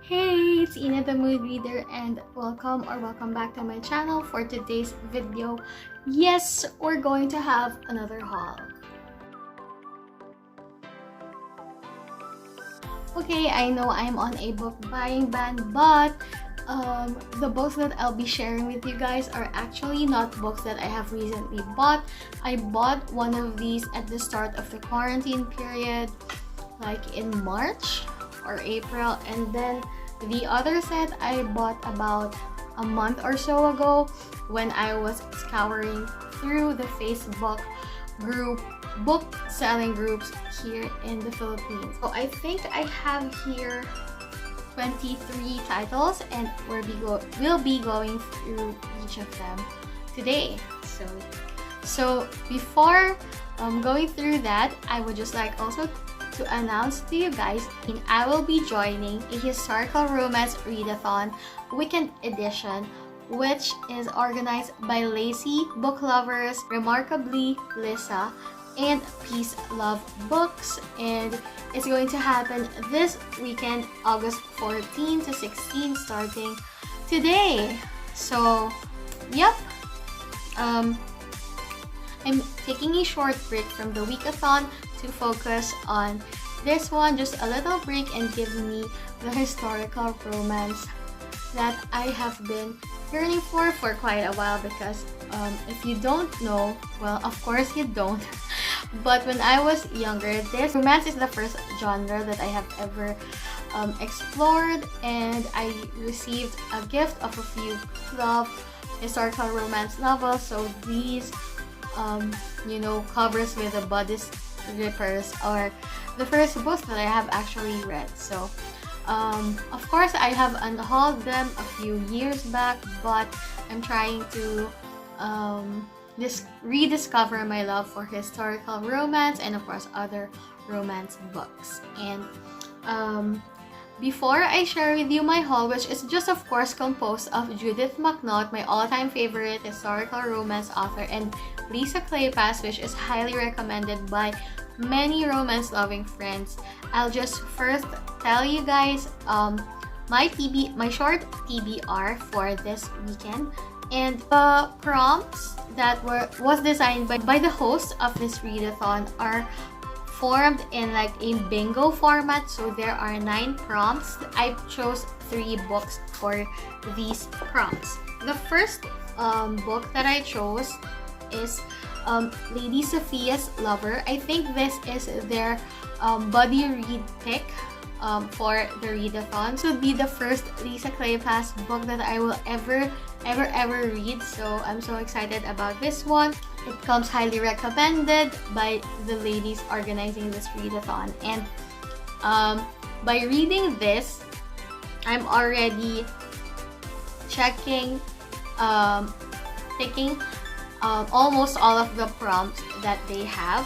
Hey, it's Ina the Mood Reader and welcome back to my channel for today's video. Yes, we're going to have another haul. Okay, I know I'm on a book buying ban, but the books that I'll be sharing with you guys are actually not books that I have recently bought. I bought one of these at the start of the quarantine period, like in March or April, and then the other set I bought about a month or so ago when I was scouring through the Facebook group book selling groups here in the Philippines. So I think I have here 23 titles and we'll be going through each of them today. So before going through that, I would just like also to announce to you guys I will be joining a historical romance readathon weekend edition, which is organized by Lacy Book Lovers, Remarkably Lisa, and Peace Love Books, and it's going to happen this weekend, August 14 to 16, starting today. So yep, I'm taking a short break from the weekathon to focus on this one, just a little break, and give me the historical romance that I have been yearning for quite a while, because if you don't know, well, of course you don't, but when I was younger, this romance is the first genre that I have ever explored, and I received a gift of a few loved historical romance novels. So these covers with the bodice rippers are the first books that I have actually read. So of course I have unhauled them a few years back, but I'm trying to rediscover my love for historical romance and of course other romance books. And before I share with you my haul, which is just of course composed of Judith McNaught, my all-time favorite historical romance author, and Lisa Kleypas, which is highly recommended by many romance-loving friends, I'll just first tell you guys my short TBR for this weekend. And the prompts that was designed by the host of this readathon are formed in like a bingo format. So there are 9 prompts. I chose 3 books for these prompts. The first book that I chose is Lady Sophia's Lover. I think this is their buddy read pick for the readathon. This would be the first Lisa Kleypas book that I will ever read, so I'm so excited about this one. It comes highly recommended by the ladies organizing this readathon, and by reading this, I'm already checking, taking almost all of the prompts that they have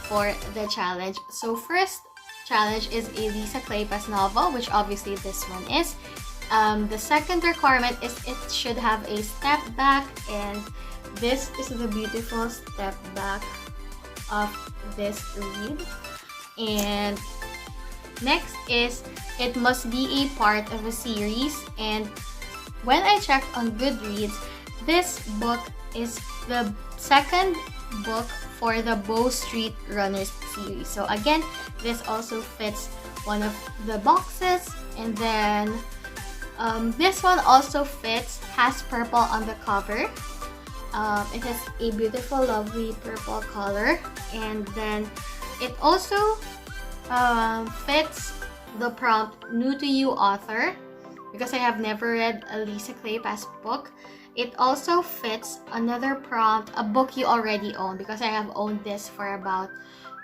for the challenge. So first challenge is a Lisa Kleypas novel, which obviously this one is. The second requirement is it should have a step back, and this is the beautiful step back of this read. And next is it must be a part of a series, and when I checked on Goodreads, this book is the second book for the Bow Street Runners series. So again, this also fits one of the boxes. And then this one also fits, has purple on the cover. It has a beautiful, lovely purple color, and then it also fits the prompt new to you author, because I have never read a Lisa Kleypas book. It also fits another prompt, a book you already own, because I have owned this for about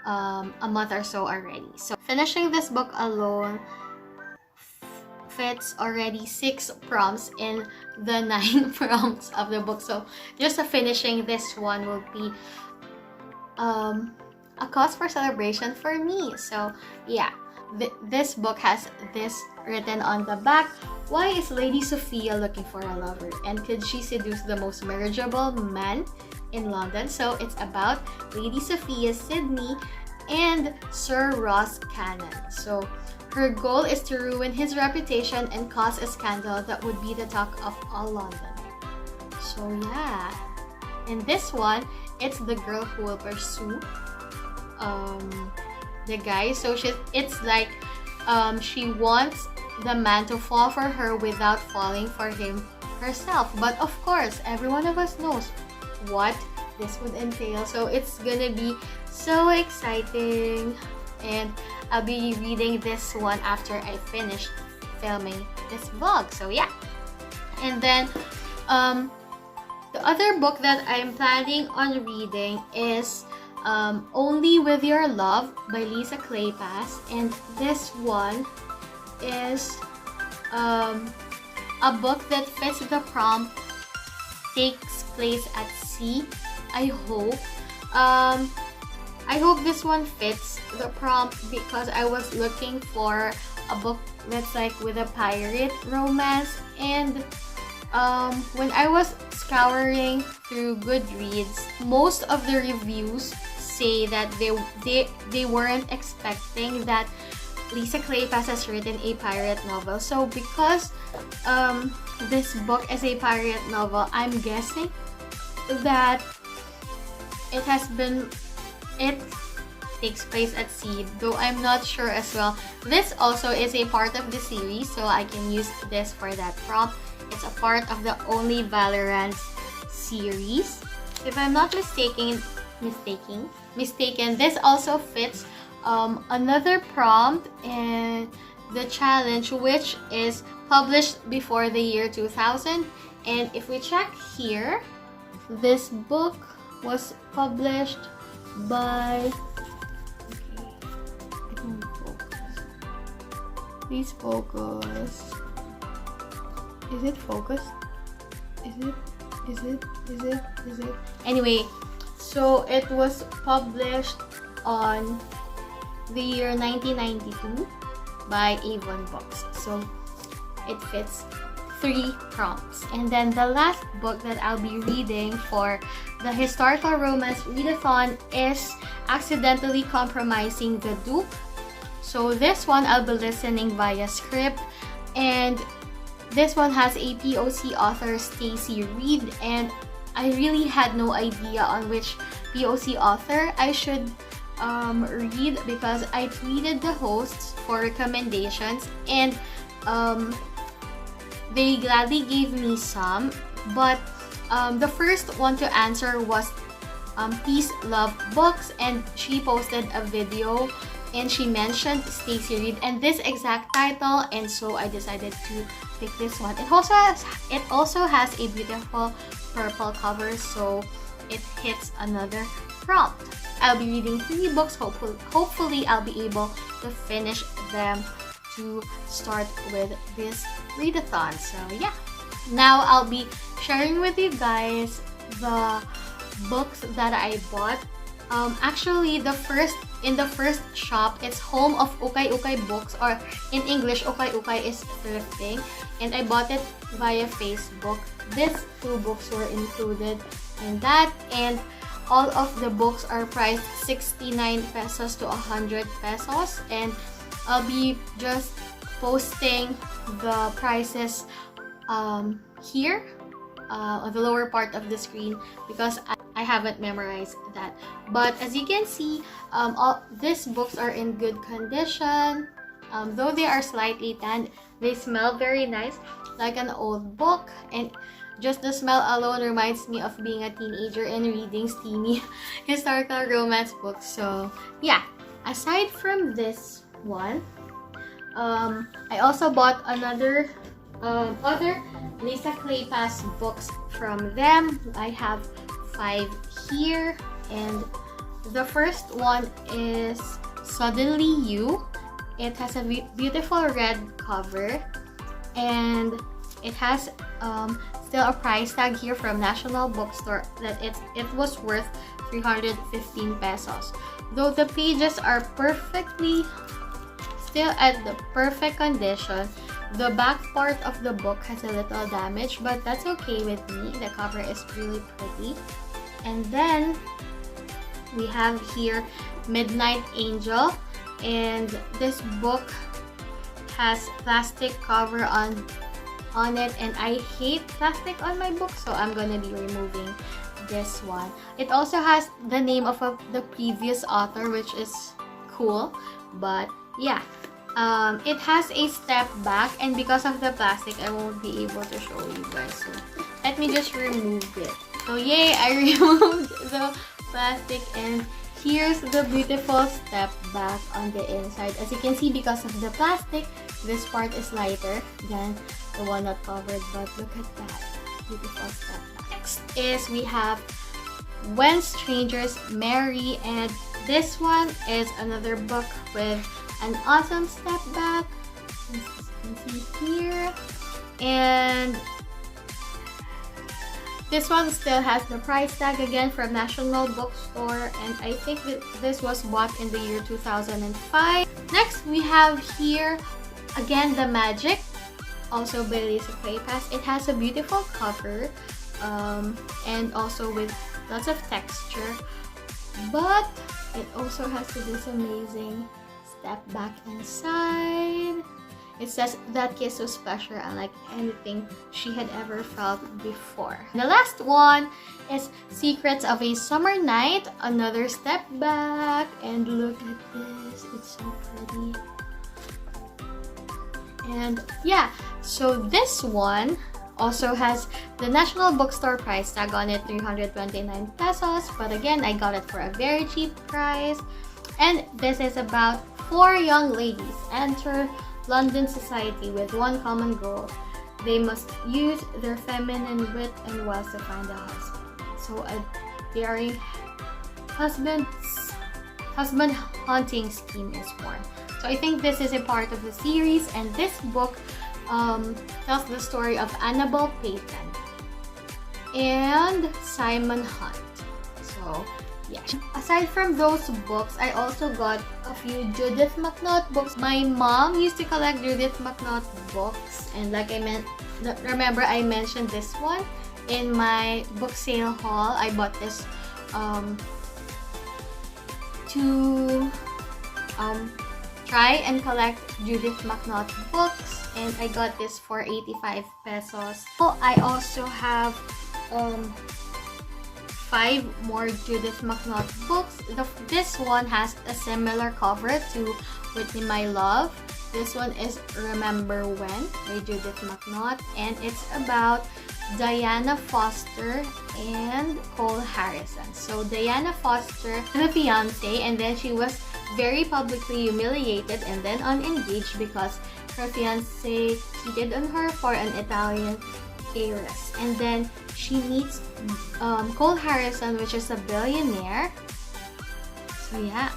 a month or so already. So finishing this book alone fits already 6 prompts in the 9 prompts of the book. So just finishing this one will be a cause for celebration for me. So yeah, this book has this written on the back: why is Lady Sophia looking for a lover, and could she seduce the most marriageable man in London? So it's about Lady Sophia Sydney and Sir Ross Cannon. So her goal is to ruin his reputation and cause a scandal that would be the talk of all London. So yeah, in this one, it's the girl who will pursue the guy. So it's like she wants the man to fall for her without falling for him herself. But of course, every one of us knows what this would entail. So it's gonna be so exciting, and I'll be reading this one after I finish filming this vlog. So yeah, and then the other book that I'm planning on reading is Only With Your Love by Lisa Kleypas, and this one is a book that fits the prompt, takes place at sea. I hope this one fits the prompt, because I was looking for a book that's like with a pirate romance, and when I was scouring through Goodreads, most of the reviews say that they weren't expecting that Lisa Kleypas has written a pirate novel. So because this book is a pirate novel, I'm guessing that it takes place at sea, though I'm not sure as well. This also is a part of the series, so I can use this for that prompt. It's a part of the Only Valorant series. If I'm not mistaken, this also fits another prompt in the challenge, which is published before the year 2000. And if we check here, this book was published by, please focus. Is it focused? Is it? Anyway, so it was published on the year 1992 by Avon Books. So it fits 3 prompts. And then the last book that I'll be reading for the historical romance readathon is Accidentally Compromising the Duke. So this one I'll be listening via script, and this one has a POC author, Stacy Reed, and I really had no idea on which POC author I should read, because I tweeted the hosts for recommendations, and they gladly gave me some, but the first one to answer was Peace Love Books, and she posted a video and she mentioned Stacy Reed and this exact title, and so I decided to pick this one. It also has a beautiful purple cover, so it hits another prompt. I'll be reading 3 books. Hopefully I'll be able to finish them to start with this readathon. So yeah, now I'll be sharing with you guys the books that I bought. Actually, in the first shop, it's Home of Ukay Ukay Books, or in English, Ukay Ukay is Thrifting, and I bought it via Facebook. These 2 books were included in that, and all of the books are priced 69 pesos to 100 pesos, and I'll be just posting the prices here on the lower part of the screen, because I haven't memorized that. But as you can see, all these books are in good condition. Though they are slightly tanned, they smell very nice, like an old book, and just the smell alone reminds me of being a teenager and reading steamy historical romance books. So yeah, aside from this one, I also bought other Lisa Kleypas books from them. I have 5 here, and the first one is Suddenly You. It has a beautiful red cover, and it has still a price tag here from National Bookstore that it was worth 315 pesos. Though the pages are still at the perfect condition, the back part of the book has a little damage, but that's okay with me. The cover is really pretty. And then we have here Midnight Angel, and this book has plastic cover on it, and I hate plastic on my book, so I'm gonna be removing this one. It also has the name of the previous author, which is cool, but yeah. It has a step back, and because of the plastic, I won't be able to show you guys. So let me just remove it. So yay, I removed the plastic, and here's the beautiful step back on the inside. As you can see, because of the plastic, this part is lighter than the one not covered, but look at that beautiful step back. Next is we have When Strangers Marry, and this one is another book with an awesome step back, as you can see here, and this one still has the price tag again from National Bookstore, and I think that this was bought in the year 2005. Next, we have here again The Magic, also by Lisa Kleypas. It has a beautiful cover and also with lots of texture, but it also has this amazing step back inside. It says that kiss was special, unlike anything she had ever felt before. The last one is Secrets of a Summer Night, another step back, and look at this, it's so pretty. And yeah, so this one also has the National Bookstore price tag on it, 329 pesos, but again, I got it for a very cheap price. And this is about 4 young ladies enter London society with one common goal. They must use their feminine wit and wiles to find a husband. So a daring husband hunting scheme is born. So I think this is a part of the series, and this book tells the story of Annabel Payton and Simon Hunt. So yeah. Aside from those books, I also got a few Judith McNaught books. My mom used to collect Judith McNaught books, and like remember I mentioned this one in my book sale haul. I bought this to try and collect Judith McNaught books, and I got this for 85 pesos. So I also have 5 more Judith McNaught books. This one has a similar cover to Whitney My Love. This one is Remember When by Judith McNaught, and it's about Diana Foster and Cole Harrison. So Diana Foster had a fiance, and then she was very publicly humiliated and then unengaged because her fiance cheated on her for an Italian heiress. And then she meets Cole Harrison, which is a billionaire. So yeah.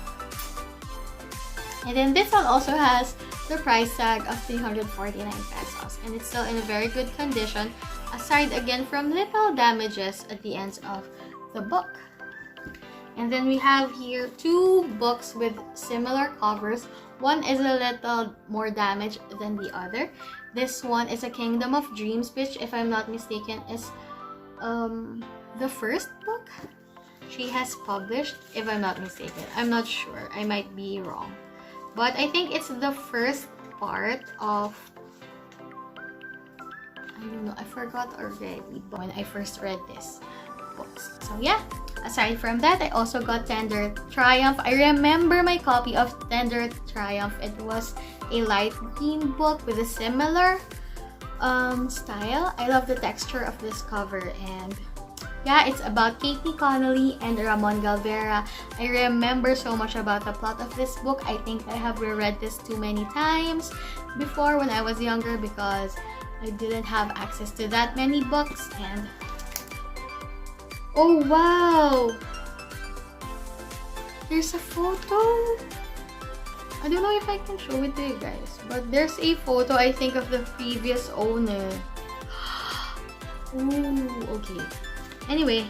And then this one also has the price tag of 349 pesos, and it's still in a very good condition, aside again from little damages at the ends of the book. And then we have here 2 books with similar covers. One is a little more damaged than the other. This one is A Kingdom of Dreams, which, if I'm not mistaken, is the first book she has published, if I'm not mistaken. I'm not sure, I might be wrong, but I think it's the first part of, I don't know, I forgot already when I first read this books. So yeah, aside from that, I also got Tender Triumph. I remember my copy of Tender Triumph. It was a light green book with a similar style. I love the texture of this cover, and yeah, it's about Katie Connolly and Ramon Galvera. I remember so much about the plot of this book. I think I have reread this too many times before when I was younger because I didn't have access to that many books. And oh wow! There's a photo! I don't know if I can show it to you guys, but there's a photo, I think, of the previous owner. Ooh, okay. Anyway,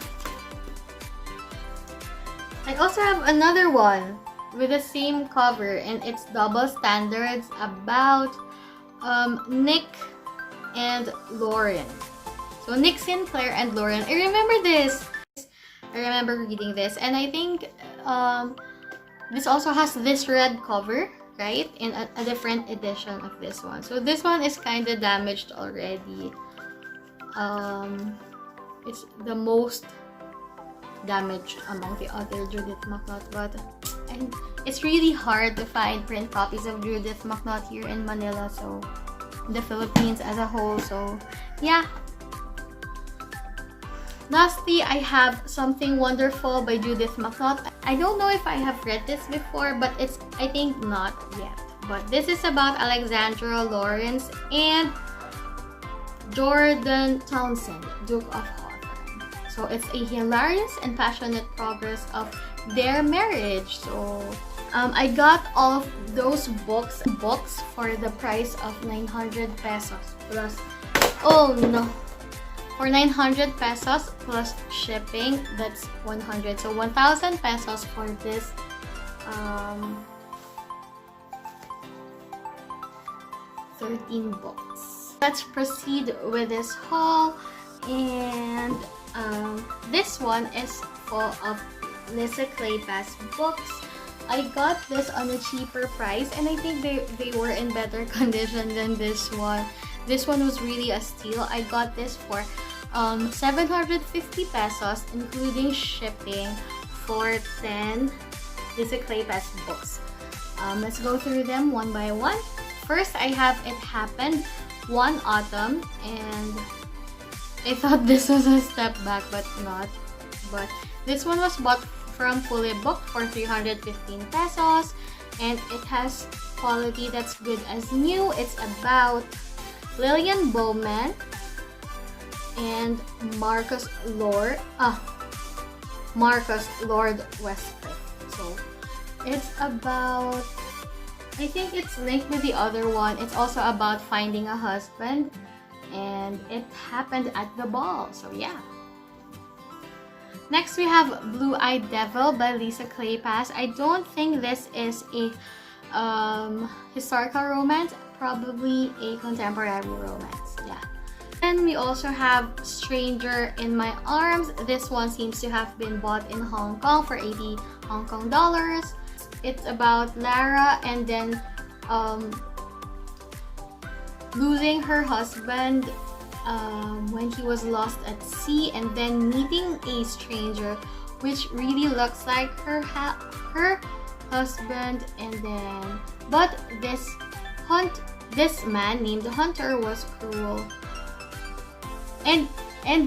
I also have another one with the same cover, and it's Double Standards, about Nick and Lauren. So Nick Sinclair and Lauren. I remember this. I remember reading this, and I think This also has this red cover, right? In a different edition of this one. So this one is kind of damaged already. It's the most damaged among the other Judith McNaught, but and it's really hard to find print copies of Judith McNaught here in Manila, so the Philippines as a whole. So yeah. Lastly, I have Something Wonderful by Judith McNaught. I don't know if I have read this before, but I think not yet. But this is about Alexandra Lawrence and Jordan Townsend, Duke of Hawthorne. So it's a hilarious and passionate progress of their marriage. So I got all of those books for the price of 900 pesos plus, oh no, for 900 pesos plus shipping, that's 100. So 1,000 pesos for this 13 books. Let's proceed with this haul, and this one is full of Lisa Kleypas books. I got this on a cheaper price, and I think they were in better condition than this one. This one was really a steal. I got this for 750 pesos, including shipping, for 10 Lisa Kleypas books. Let's go through them one by one. First, I have It Happened One Autumn, and I thought this was a step back, but not. But this one was bought from Fully Booked for 315 pesos, and it has quality that's good as new. It's about Lillian Bowman and Marcus Lord Westcliff. So it's about, I think it's linked with the other one. It's also about finding a husband, and it happened at the ball. So yeah. Next we have Blue-Eyed Devil by Lisa Kleypas. I don't think this is a historical romance, probably a contemporary romance. Yeah. Then we also have Stranger in My Arms. This one seems to have been bought in Hong Kong for 80 Hong Kong dollars. It's about Lara and then losing her husband when he was lost at sea, and then meeting a stranger which really looks like her husband, and then but this man named Hunter was cruel, and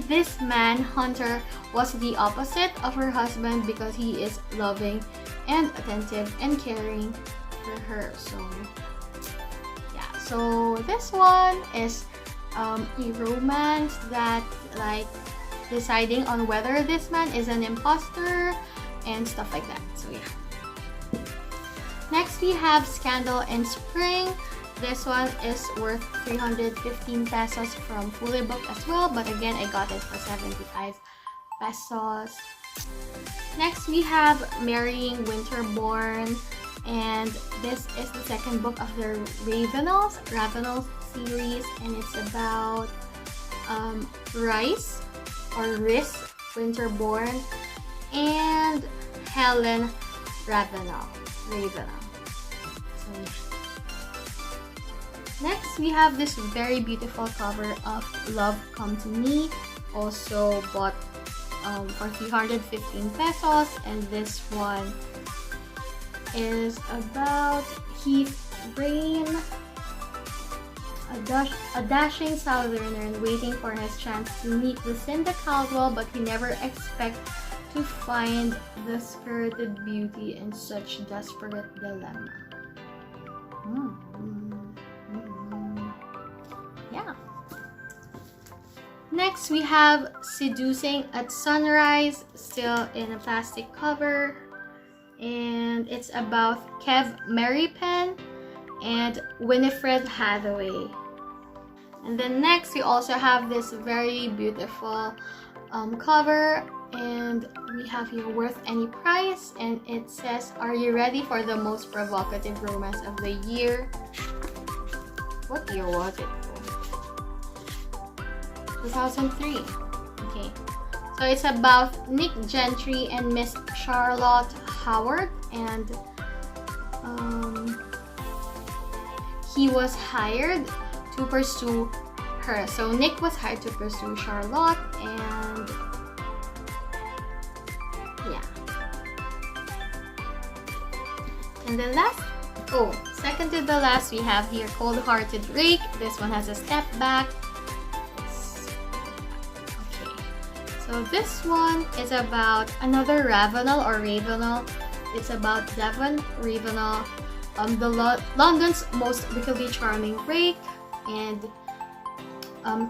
this man Hunter was the opposite of her husband because he is loving and attentive and caring for her. So yeah, so this one is a romance that, like, deciding on whether this man is an imposter and stuff like that. So yeah. Next we have Scandal in Spring. This one is worth 315 pesos from Fully Booked as well, but again I got it for 75 pesos. Next we have Marrying Winterborn, and this is the second book of the Ravenels series, and it's about Rhys Winterborn and Helen Ravenel. So yeah. Next we have this very beautiful cover of Love Come to Me, also bought for 315 pesos, and this one is about Heath Brain, a dashing southerner waiting for his chance to meet Lucinda Caldwell, but he never expects to find the spirited beauty in such desperate dilemma. Yeah. Next we have Seducing at Sunrise, still in a plastic cover, and it's about Kev Merrypen and Winifred Hathaway. And then next we also have this very beautiful cover, and we have here Worth Any Price, and it says, "Are you ready for the most provocative romance of the year?" What year was it? 2003. Okay, so it's about Nick Gentry and Miss Charlotte Howard, and he was hired to pursue her. So Nick was hired to pursue Charlotte, and yeah. And the last, second to the last, we have here Cold-Hearted Rake. This one has a step back. Okay, so this one is about another Ravenel. It's about Devon Ravenel, London's most wickedly charming Rake, and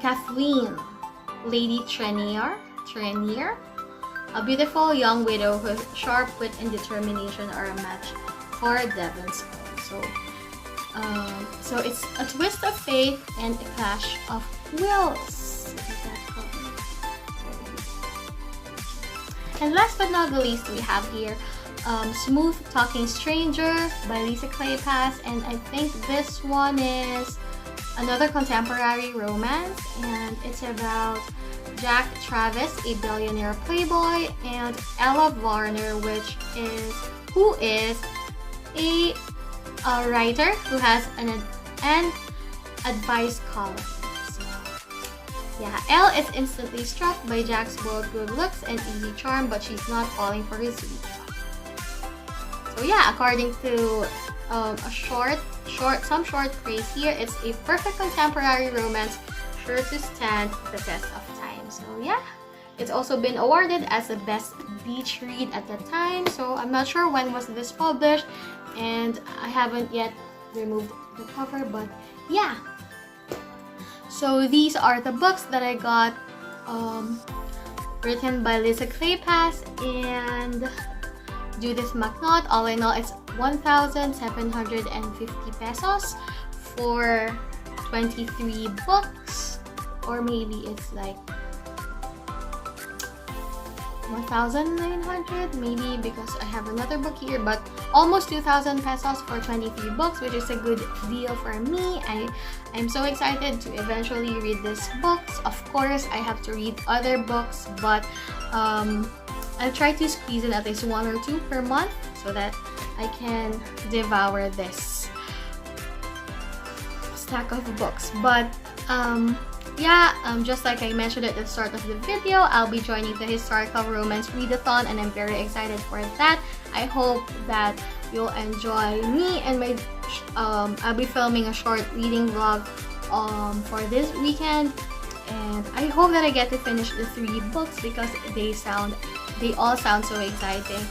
Kathleen, Lady Trenier, a beautiful young widow whose sharp wit and determination are a match for Devon's own. So it's a twist of fate and a clash of wills. And last but not the least, we have here Smooth Talking Stranger by Lisa Kleypas, and I think this one is another contemporary romance, and it's about Jack Travis, a billionaire playboy, and Ella Varner, who is a writer who has an advice column. So, yeah, Elle is instantly struck by Jack's bold good looks and easy charm, but she's not falling for his sweet talk. So yeah, according to some short praise here, it's a perfect contemporary romance, sure to stand the test of time. So yeah, it's also been awarded as the best beach read at the time. So I'm not sure when was this published, and I haven't yet removed the cover, but yeah. So these are the books that I got, written by Lisa Kleypas and Judith McNaught. All in all, it's 1,750 pesos for 23 books, or maybe it's like 1,900 maybe, because I have another book here, but almost 2,000 pesos for 23 books, which is a good deal for me. I'm so excited to eventually read these books. Of course, I have to read other books, but I'll try to squeeze in at least 1 or 2 per month so that I can devour this stack of books. But just like I mentioned at the start of the video, I'll be joining the historical romance readathon, and I'm very excited for that. I hope that you'll enjoy me and my I'll be filming a short reading vlog for this weekend, and I hope that I get to finish the 3 books because they all sound so exciting.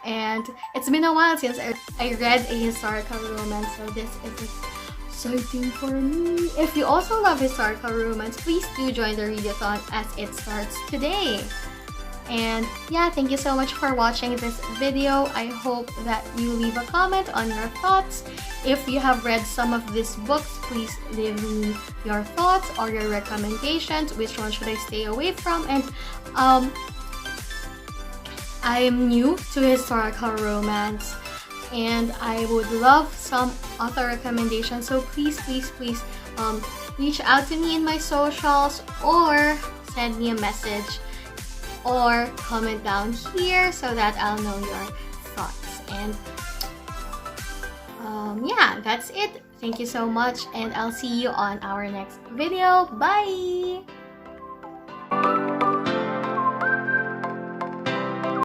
And it's been a while since I read a historical romance, so this is exciting for me. If you also love historical romance, please do join the readathon as it starts today. And yeah, thank you so much for watching this video. I hope that you leave a comment on your thoughts. If you have read some of these books, please leave me your thoughts or your recommendations. Which one should I stay away from? And I am new to historical romance, and I would love some author recommendations. So please reach out to me in my socials, or send me a message, or comment down here so that I'll know your thoughts. And yeah, that's it. Thank you so much, and I'll see you on our next video. Bye!